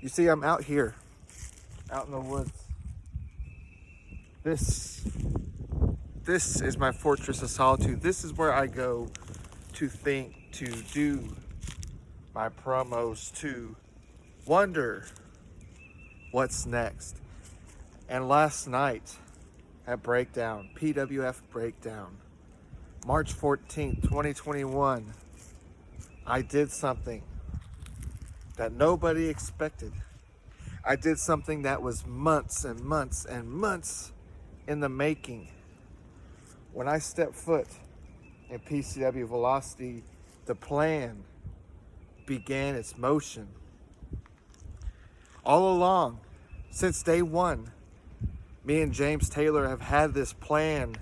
You see, I'm out here, out in the woods. This is my fortress of solitude. This is where I go to think, to do my promos, to wonder what's next. And last night at Breakdown, PWF Breakdown, March 14th, 2021, I did something that nobody expected. I did something that was months and months and months in the making. When I stepped foot in PCW Velocity, the plan began its motion. All along, since day one, me and James Taylor have had this plan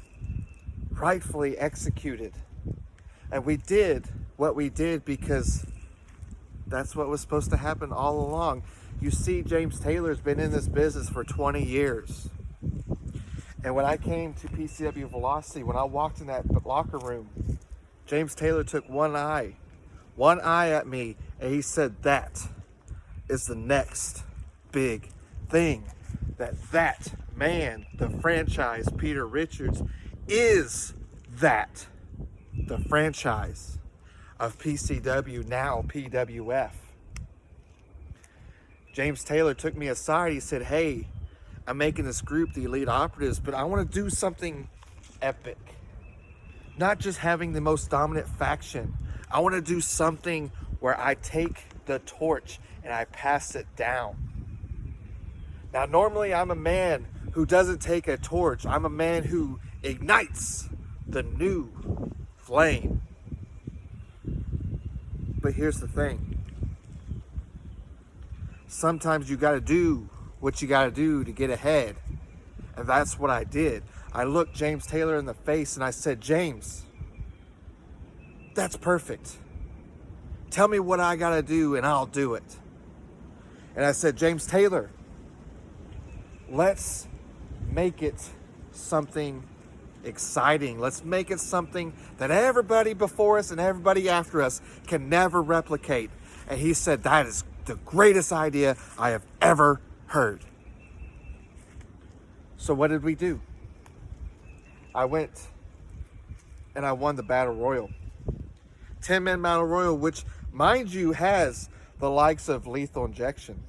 rightfully executed. And we did what we did because that's what was supposed to happen all along. You see, James Taylor's been in this business for 20 years. And when I came to PCW Velocity, when I walked in that locker room, James Taylor took one eye at me, and he said, that is the next big thing. That man, the franchise, Peter Richards, is that, the franchise of PCW, now PWF. James Taylor took me aside. He said, hey, I'm making this group, the Elite Operatives, but I want to do something epic. Not just having the most dominant faction. I want to do something where I take the torch and I pass it down. Now, normally I'm a man who doesn't take a torch. I'm a man who ignites the new flame. But here's the thing. Sometimes you got to do what you got to do to get ahead. And that's what I did. I looked James Taylor in the face and I said, James, that's perfect. Tell me what I got to do and I'll do it. And I said, James Taylor, let's make it something exciting. Let's make it something that everybody before us and everybody after us can never replicate. And he said, that is the greatest idea I have ever heard. So what did we do? I went and I won the Battle Royal. 10-man Battle Royal, which, mind you, has the likes of Lethal Injection,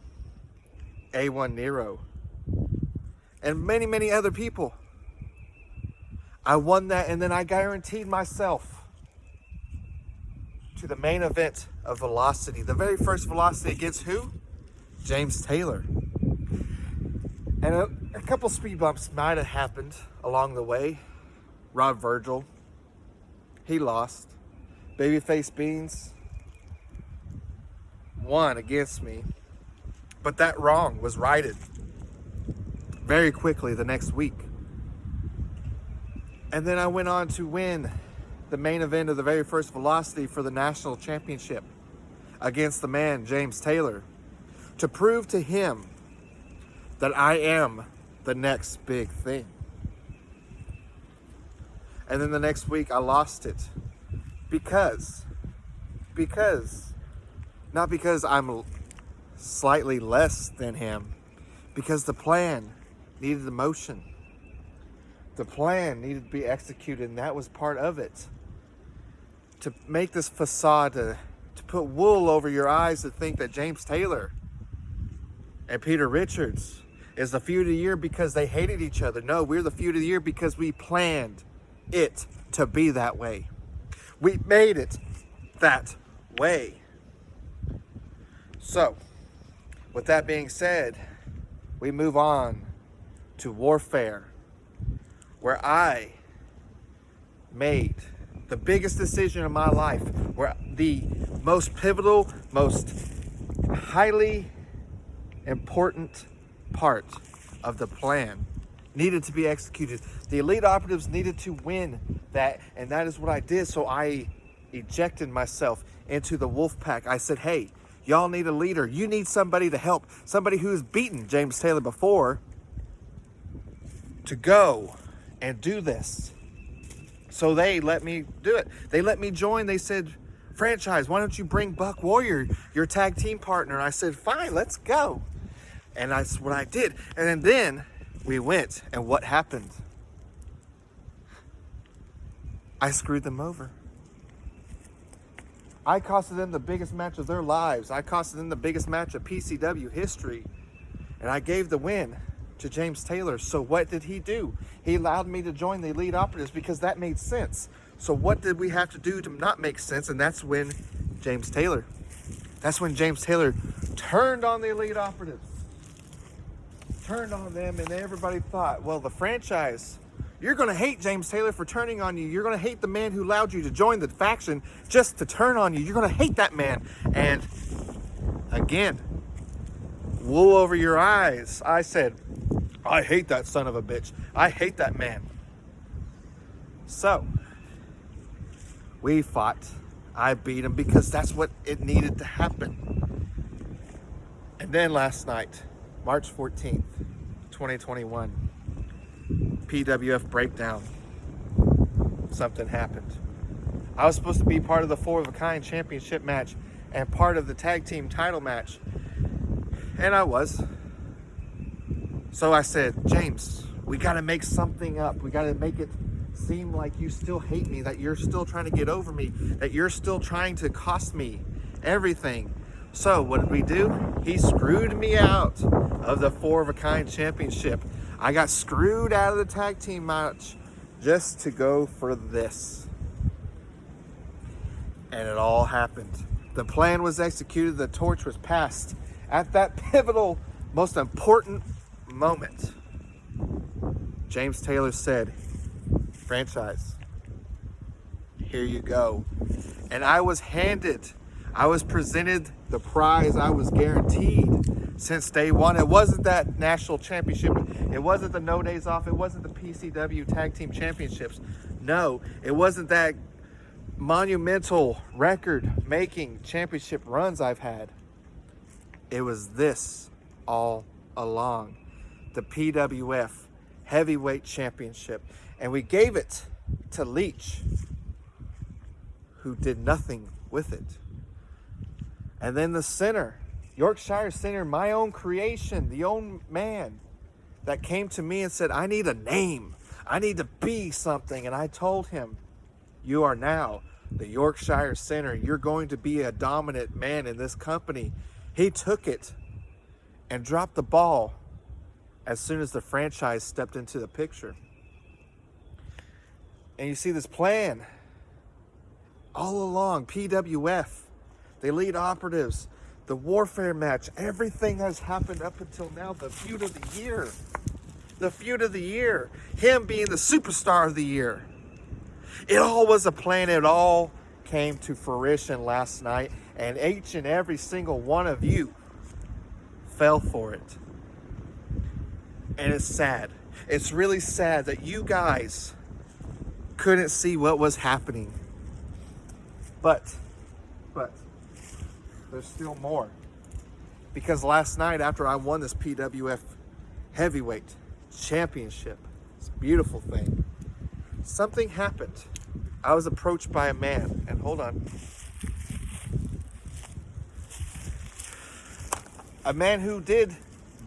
A1 Nero, and many, many other people. I won that, and then I guaranteed myself to the main event of Velocity. The very first Velocity against who? James Taylor. And a couple speed bumps might have happened along the way. Rod Virgil, he lost. Babyface Beans won against me. But that wrong was righted very quickly the next week. And then I went on to win the main event of the very first Velocity for the national championship against the man, James Taylor, to prove to him that I am the next big thing. And then the next week I lost it because, not because I'm slightly less than him, because the plan needed the motion. The plan needed to be executed, and that was part of it. To make this facade, to put wool over your eyes, to think that James Taylor and Peter Richards is the feud of the year because they hated each other. No, we're the feud of the year because we planned it to be that way. We made it that way. So, with that being said, we move on to Warfare, where I made the biggest decision of my life, where the most pivotal, most highly important part of the plan needed to be executed. The Elite Operatives needed to win that, and that is what I did. So I ejected myself into the wolf pack. I said, hey, y'all need a leader. You need somebody to help, somebody who's beaten James Taylor before, to go and do this. So they let me do it. They let me join. They said, franchise, why don't you bring Buck Warrior, your tag team partner? And I said, fine, let's go. And that's what I did. And then we went, and what happened? I screwed them over. I costed them the biggest match of their lives. I costed them the biggest match of PCW history. And I gave the win to James Taylor. So what did he do? He allowed me to join the Elite Operatives because that made sense. So what did we have to do to not make sense? And that's when James Taylor turned on the Elite Operatives. Turned on them, and everybody thought, well, the franchise, you're going to hate James Taylor for turning on you. You're going to hate the man who allowed you to join the faction just to turn on you. You're going to hate that man. And again, wool over your eyes. I said, I hate that son of a bitch. I hate that man. So, we fought. I beat him because that's what it needed to happen. And then last night, March 14th, 2021, PWF Breakdown, something happened. I was supposed to be part of the 4 of a Kind championship match and part of the tag team title match, and I was. So I said, James, we got to make something up. We got to make it seem like you still hate me, that you're still trying to get over me, that you're still trying to cost me everything. So what did we do? He screwed me out of the 4 of a Kind championship. I got screwed out of the tag team match just to go for this. And it all happened. The plan was executed. The torch was passed at that pivotal, most important moment. James Taylor said, franchise, here you go. And I was presented the prize I was guaranteed since day one. It wasn't that national championship. It wasn't the No Days Off. It wasn't the PCW Tag Team Championships. No, it wasn't that monumental record-making championship runs I've had. It was this all along. The PWF Heavyweight Championship. And we gave it to Leach, who did nothing with it. And then the center, Yorkshire Center, my own creation, the own man that came to me and said, I need a name. I need to be something. And I told him, you are now the Yorkshire Center. You're going to be a dominant man in this company. He took it and dropped the ball as soon as the franchise stepped into the picture. And you see this plan all along, PWF, the Elite Operatives, the Warfare match, everything that's happened up until now, the feud of the year. The feud of the year. Him being the superstar of the year. It all was a plan. It all came to fruition last night. And each and every single one of you fell for it. And it's sad. It's really sad that you guys couldn't see what was happening. But there's still more. Because last night, after I won this PWF Heavyweight Championship, this beautiful thing, something happened. I was approached by a man, and hold on. A man who did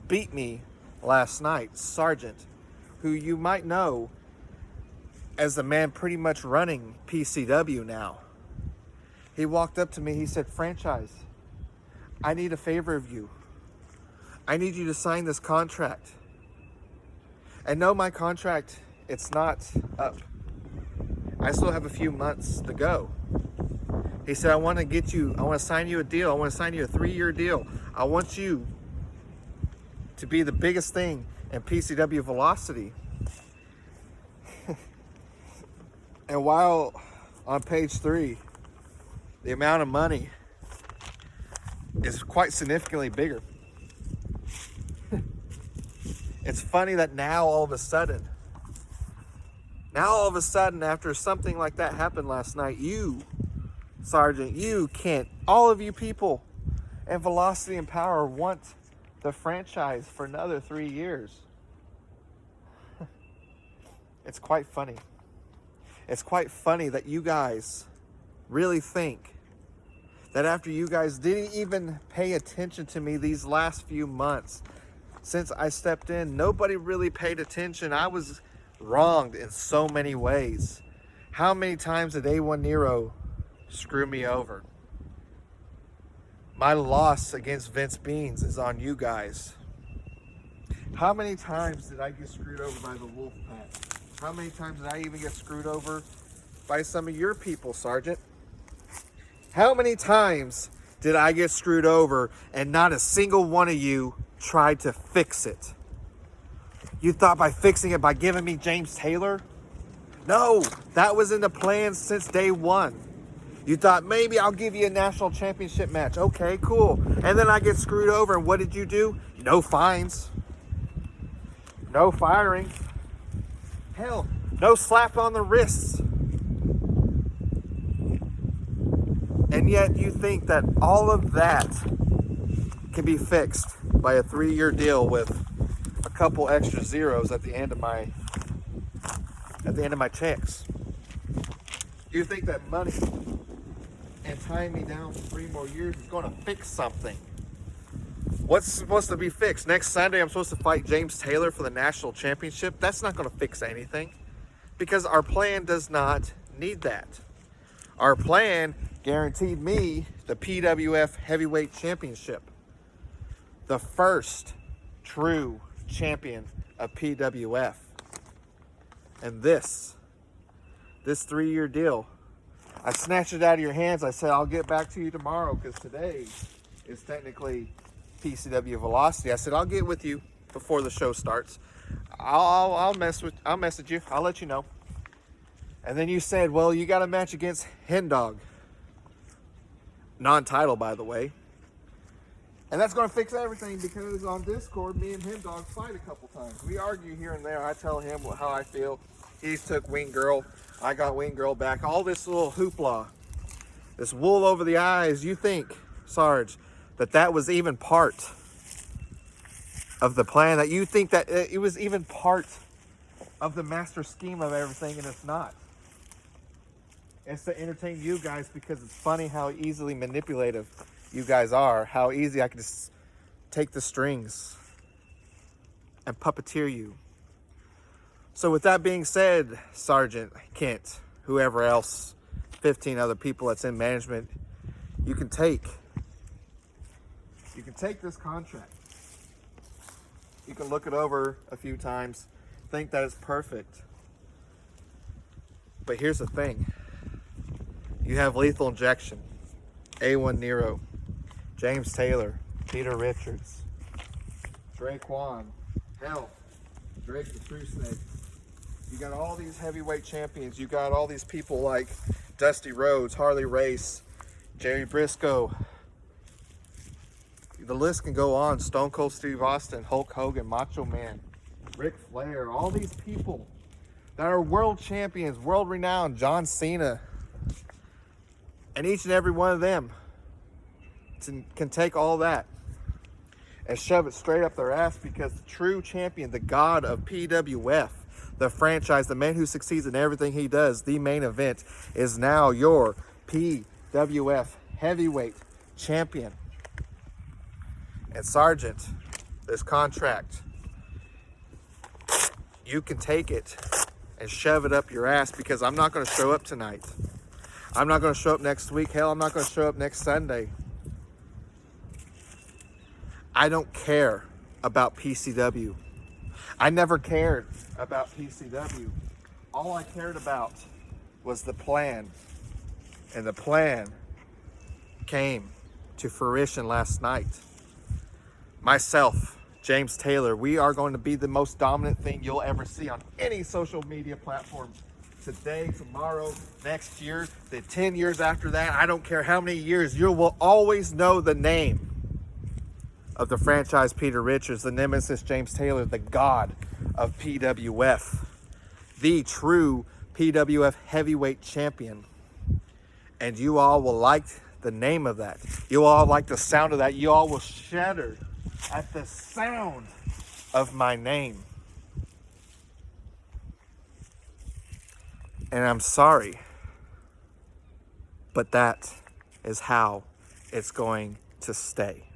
beat me last night, Sergeant, who you might know as the man pretty much running PCW now. He walked up to me, he said, franchise, I need a favor of you. I need you to sign this contract. And no, my contract, it's not up. I still have a few months to go. He said, I want to sign you a deal. I want to sign you a 3-year deal. I want you to be the biggest thing in PCW Velocity. And while on page 3, the amount of money is quite significantly bigger. It's funny that now all of a sudden, after something like that happened last night, you, Sergeant, you can't, all of you people in Velocity and Power want the franchise for another 3 years. It's quite funny. It's quite funny that you guys really think that after you guys didn't even pay attention to me these last few months, since I stepped in, nobody really paid attention. I was wronged in so many ways. How many times did A1 Nero screw me over? My loss against Vince Beans is on you guys. How many times did I get screwed over by the Wolfpack? How many times did I even get screwed over by some of your people, Sergeant? How many times did I get screwed over and not a single one of you tried to fix it? You thought by fixing it by giving me James Taylor? No, that was in the plans since day one. You thought maybe I'll give you a national championship match. Okay, cool. And then I get screwed over, and what did you do? No fines. No firing. Hell, no slap on the wrists. And yet you think that all of that can be fixed by a 3-year deal with a couple extra zeros at the end of my checks. You think that money and tying me down for 3 more years is going to fix something? What's supposed to be fixed? Next Sunday, I'm supposed to fight James Taylor for the national championship. That's not going to fix anything because our plan does not need that. Our plan guaranteed me the PWF Heavyweight Championship, the first true champion of PWF. And this 3-year deal, I snatched it out of your hands. I said, I'll get back to you tomorrow because today is technically PCW Velocity. I said, I'll get with you before the show starts. I'll message you. I'll let you know. And then you said, well, you got a match against Hen Dog. Non-title, by the way. And that's going to fix everything because on Discord, me and Hen Dog fight a couple times. We argue here and there. I tell him how I feel. He's took Wing Girl. I got Wing Girl back. All this little hoopla, this wool over the eyes. You think, Sarge, that was even part of the plan? That you think that it was even part of the master scheme of everything, and it's not. It's to entertain you guys because it's funny how easily manipulative you guys are. How easy I can just take the strings and puppeteer you. So with that being said, Sergeant Kent, whoever else, 15 other people that's in management, you can take this contract. You can look it over a few times, think that it's perfect. But here's the thing. You have Lethal Injection, A1 Nero, James Taylor, Peter Richards, Draquan, hell, Drake the True Snake. You got all these heavyweight champions. You got all these people like Dusty Rhodes, Harley Race, Jerry Briscoe. The list can go on. Stone Cold Steve Austin, Hulk Hogan, Macho Man, Ric Flair, all these people that are world champions, world renowned, John Cena. And each and every one of them can take all that and shove it straight up their ass because the true champion, the God of PWF, the franchise, the man who succeeds in everything he does, the main event, is now your PWF Heavyweight Champion. And Sergeant, this contract, you can take it and shove it up your ass because I'm not going to show up tonight. I'm not going to show up next week. Hell, I'm not going to show up next Sunday. I don't care about PCW. I never cared about PCW. All I cared about was the plan. And the plan came to fruition last night. Myself, James Taylor, we are going to be the most dominant thing you'll ever see on any social media platform. Today, tomorrow, next year, the 10 years after that, I don't care how many years, you will always know the name of the franchise Peter Richards, the nemesis James Taylor, the God of PWF, the true PWF heavyweight champion. And you all will like the name of that. You all like the sound of that. You all will shudder at the sound of my name. And I'm sorry, but that is how it's going to stay.